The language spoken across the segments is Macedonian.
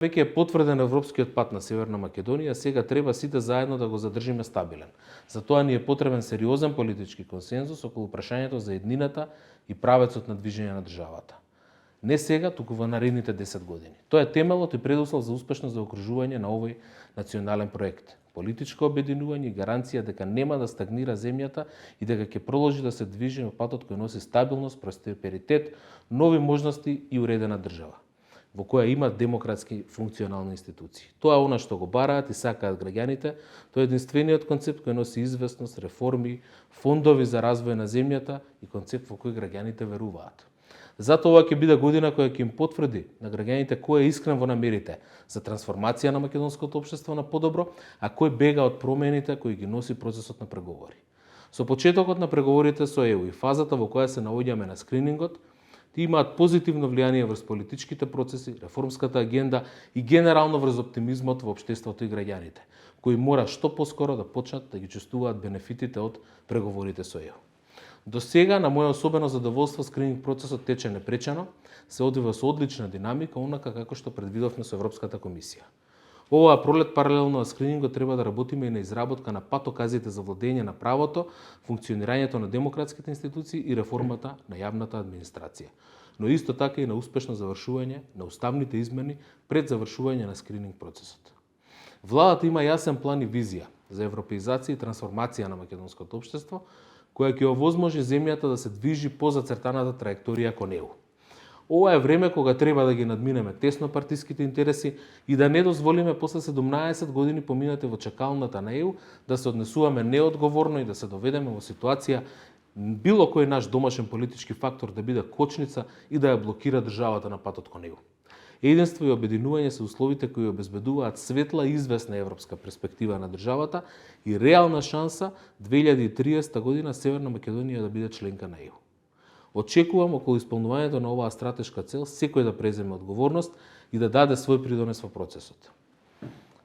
Веќе е потврден европскиот пат на Северна Македонија, сега треба сите заедно да го задржиме стабилен. Затоа ни е потребен сериозен политички консензус околу прашањето за еднината и правецот на движење на државата. Не сега, туку во наредните 10 години. Тоа е темелот и предуслов за успешно заокружување на овој национален проект. Политичко обединување и гаранција дека нема да стагнира земјата и дека ќе продолжи да се движи на патот кој носи стабилност, просперитет, нови можности и уредена држава, во која има демократски функционални институции. Тоа е она што го бараат и сакаат граѓаните, тоа е единствениот концепт кој носи известност, реформи, фондови за развој на земјата и концепт во кој граѓаните веруваат. Затоа ова ќе биде година која ќе им потврди на граѓаните кој е искрен во намерите за трансформација на македонското општество на подобро, а кој бега од промените кои ги носи процесот на преговори. Со почетокот на преговорите со ЕУ и фазата во која се наоѓаме на скринингот, тие имаат позитивно влијание врз политичките процеси, реформската агенда и генерално врз оптимизмот во општеството и граѓаните, кои мора што поскоро да почнат да ги чувствуваат бенефитите од преговорите со ЕУ. До сега, на моје особено задоволство, скрининг процесот тече непречено, се одвива со одлична динамика, онака како што предвидовме со Европската комисија. Оваа пролет паралелно на скринингот треба да работиме и на изработка на патоказите за владење на правото, функционирањето на демократските институции и реформата на јавната администрација. Но исто така и на успешно завршување на уставните измени пред завршување на скрининг процесот. Владата има јасен план и визија за европеизација и трансформација на македонското општество, која ќе овозможи земјата да се движи по зацртаната траекторија кон ЕУ. Ова е време кога треба да ги надминеме теснопартиските интереси и да не дозволиме после 17 години поминати во чакалната на ЕУ да се однесуваме неодговорно и да се доведеме во ситуација било кој наш домашен политички фактор да биде кочница и да ја блокира државата на патот кон ЕУ. Единство и обединување се условите кои обезбедуваат светла и известна европска перспектива на државата и реална шанса 2030 година Северна Македонија да биде членка на ЕУ. Очекувам околу исполнувањето на оваа стратешка цел секој да преземе одговорност и да даде свој придонес во процесот.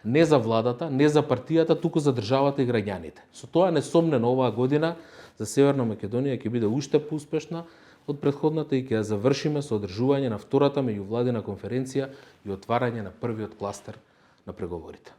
Не за владата, не за партијата, туку за државата и граѓаните. Со тоа несомнено оваа година за Северна Македонија ќе биде уште поуспешна од претходната и ќе ја завршиме со одржување на втората меѓувладина конференција и отварање на првиот кластер на преговорите.